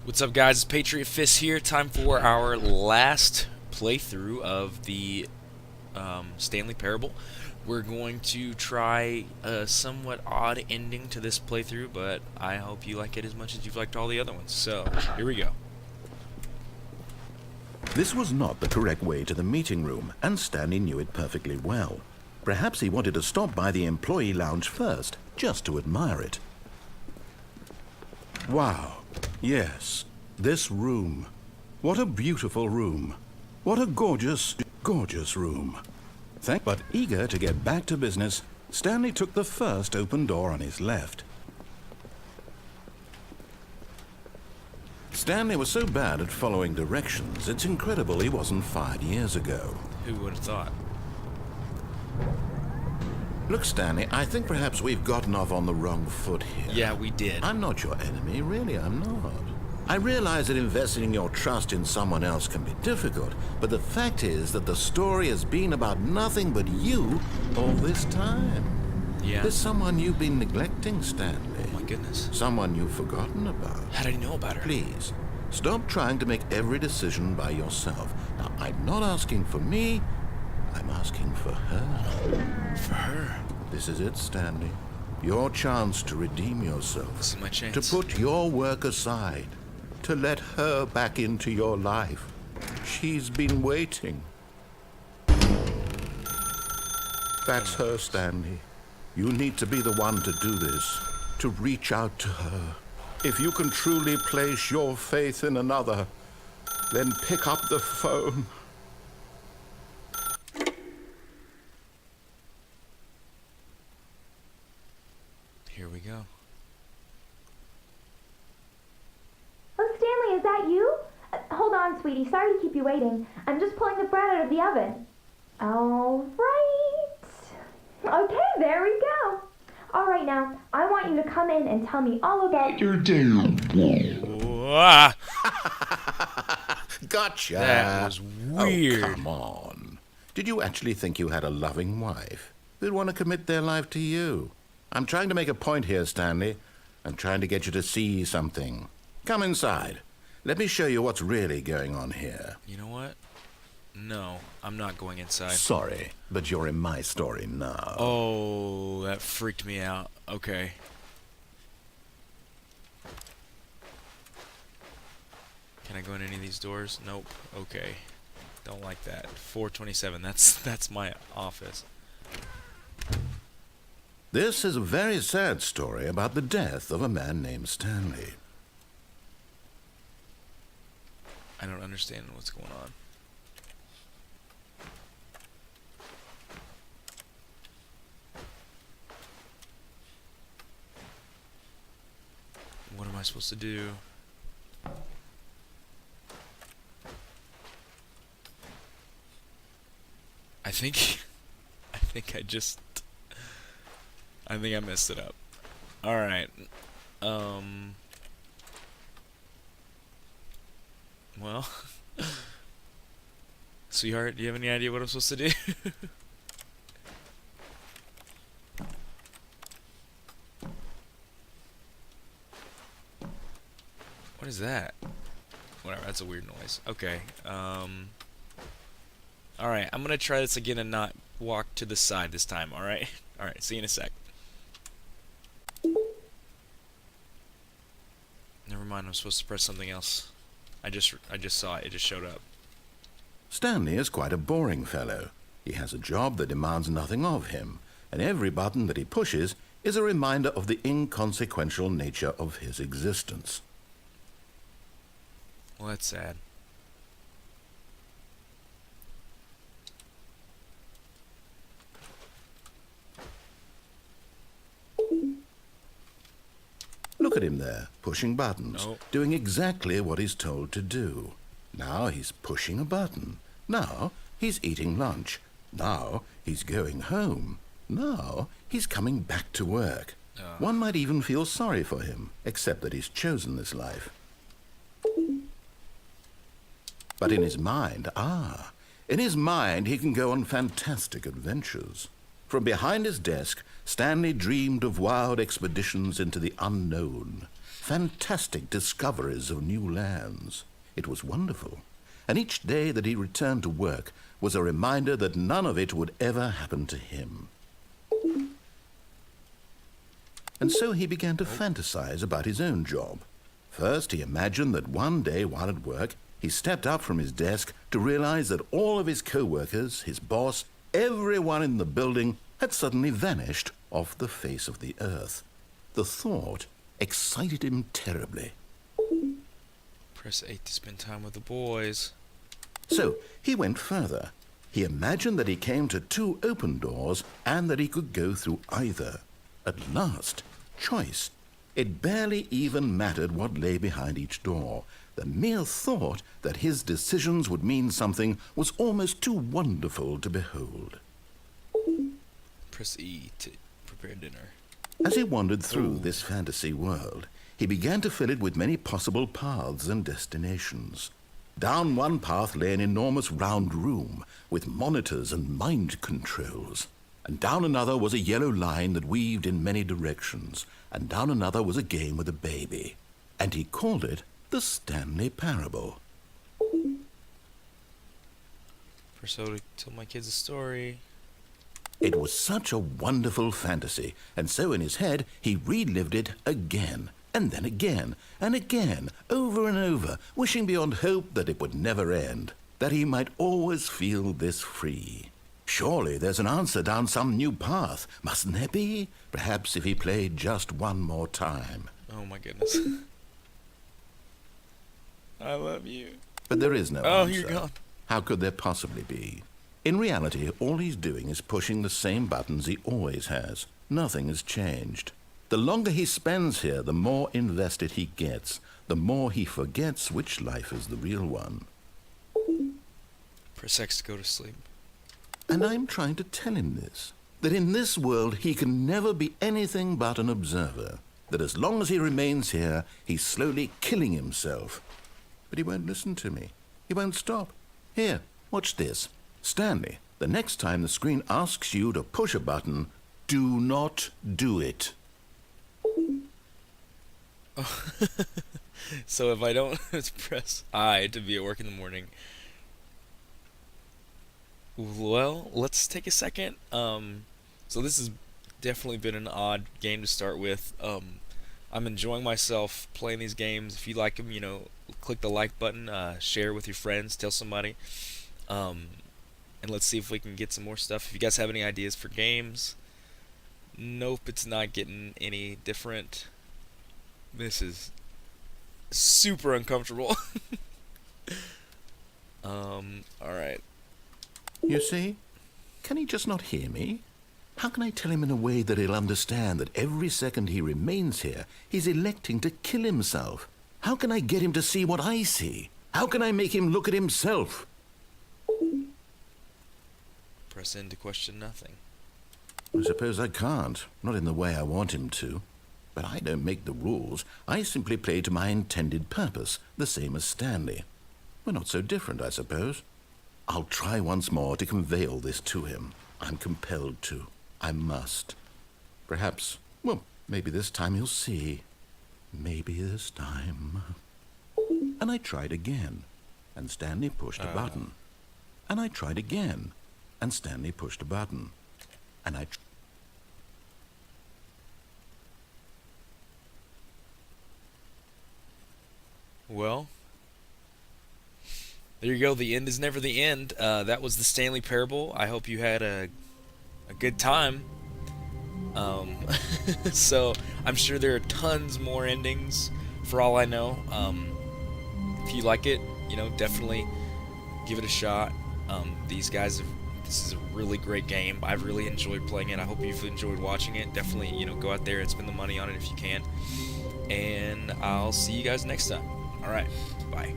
What's up, guys? It's Patriot Fist here. Time for our last playthrough of the Stanley Parable. We're going to try a somewhat odd ending to this playthrough, but I hope you like it as much as you've liked all the other ones. So, here we go. This was not the correct way to the meeting room, and Stanley knew it perfectly well. Perhaps he wanted to stop by the employee lounge first, just to admire it. Wow. Yes, this room. What a beautiful room. What a gorgeous, gorgeous room. But eager to get back to business, Stanley took the first open door on his left. Stanley was so bad at following directions, it's incredible he wasn't fired years ago. Who would have thought? Look, Stanley, I think perhaps we've gotten off on the wrong foot here. Yeah, we did. I'm not your enemy, really, I'm not. I realize that investing your trust in someone else can be difficult, but the fact is that the story has been about nothing but you all this time. Yeah. There's someone you've been neglecting, Stanley. Oh my goodness. Someone you've forgotten about. How did he know about her? Please, stop trying to make every decision by yourself. Now, I'm not asking for me, I'm asking for her. For her? This is it, Stanley. Your chance to redeem yourself. This is my chance. To put your work aside. To let her back into your life. She's been waiting. That's her, Stanley. You need to be the one to do this. To reach out to her. If you can truly place your faith in another, then pick up the phone. Here we go. Oh, Stanley, is that you? Hold on, sweetie. Sorry to keep you waiting. I'm just pulling the bread out of the oven. All right. Okay, there we go. All right, now, I want you to come in and tell me all about your day. Gotcha. That was weird. Oh, come on. Did you actually think you had a loving wife who'd want to commit their life to you? I'm trying to make a point here, Stanley. I'm trying to get you to see something. Come inside. Let me show you what's really going on here. You know what? No, I'm not going inside. Sorry, but you're in my story now. Oh, that freaked me out. Okay. Can I go in any of these doors? Nope. Okay. Don't like that. 427. That's my office. This is a very sad story about the death of a man named Stanley. I don't understand what's going on. What am I supposed to do? I think I messed it up. Alright. Well, sweetheart, do you have any idea what I'm supposed to do? What is that? Whatever, that's a weird noise. Okay, alright, I'm gonna try this again and not walk to the side this time, alright? Alright, see you in a sec. Never mind, I'm supposed to press something else. I just saw it. It just showed up. Stanley is quite a boring fellow. He has a job that demands nothing of him, and every button that he pushes is a reminder of the inconsequential nature of his existence. Well, that's sad. Look at him there, pushing buttons, Nope. doing exactly what he's told to do. Now he's pushing a button. Now he's eating lunch. Now he's going home. Now he's coming back to work. One might even feel sorry for him, except that he's chosen this life. But in his mind, he can go on fantastic adventures. From behind his desk, Stanley dreamed of wild expeditions into the unknown, fantastic discoveries of new lands. It was wonderful, and each day that he returned to work was a reminder that none of it would ever happen to him. And so he began to fantasize about his own job. First, he imagined that one day while at work, he stepped up from his desk to realize that all of his co-workers, his boss, everyone in the building had suddenly vanished off the face of the earth. The thought excited him terribly. Press 8 to spend time with the boys. So he went further. He imagined that he came to 2 open doors and that he could go through either. At last, choice. It barely even mattered what lay behind each door. The mere thought that his decisions would mean something was almost too wonderful to behold. Press E to prepare dinner. As he wandered through this fantasy world, he began to fill it with many possible paths and destinations. Down one path lay an enormous round room with monitors and mind controls. And down another was a yellow line that weaved in many directions. And down another was a game with a baby. And he called it the Stanley Parable. Press O to tell my kids a story. It was such a wonderful fantasy, and so in his head he relived it again, and then again, and again, over and over, wishing beyond hope that it would never end, that he might always feel this free. Surely there's an answer down some new path, mustn't there be? Perhaps if he played just one more time. Oh my goodness. I love you. But there is no Oh, answer. you're gone. How could there possibly be? In reality, all he's doing is pushing the same buttons he always has. Nothing has changed. The longer he spends here, the more invested he gets, the more he forgets which life is the real one. Press X to go to sleep. And I'm trying to tell him this, that in this world he can never be anything but an observer, that as long as he remains here, he's slowly killing himself. But he won't listen to me. He won't stop. Here, watch this. Stanley, the next time the screen asks you to push a button, do not do it. Oh. So if I don't press I to be at work in the morning, well, let's take a second. So this has definitely been an odd game to start with. I'm enjoying myself playing these games. If you like them, click the like button, share with your friends, tell somebody. And let's see if we can get some more stuff. If you guys have any ideas for games. Nope, it's not getting any different. This is super uncomfortable. Alright. You see? Can he just not hear me? How can I tell him in a way that he'll understand that every second he remains here, he's electing to kill himself? How can I get him to see what I see? How can I make him look at himself? Press N to question nothing. I suppose I can't, not in the way I want him to. But I don't make the rules. I simply play to my intended purpose, the same as Stanley. We're not so different, I suppose. I'll try once more to convey all this to him. I'm compelled to. I must. Perhaps, well, maybe this time he'll see. Maybe this time. And I tried again, and Stanley pushed a button. And I tried again, and Stanley pushed a button. And I... Well, there you go. The end is never the end. That was the Stanley Parable. I hope you had a good time. So I'm sure there are tons more endings for all I know. If you like it, definitely give it a shot. These guys this is a really great game. I've really enjoyed playing it. I hope you've enjoyed watching it. Definitely, go out there and spend the money on it if you can. And I'll see you guys next time. All right, bye.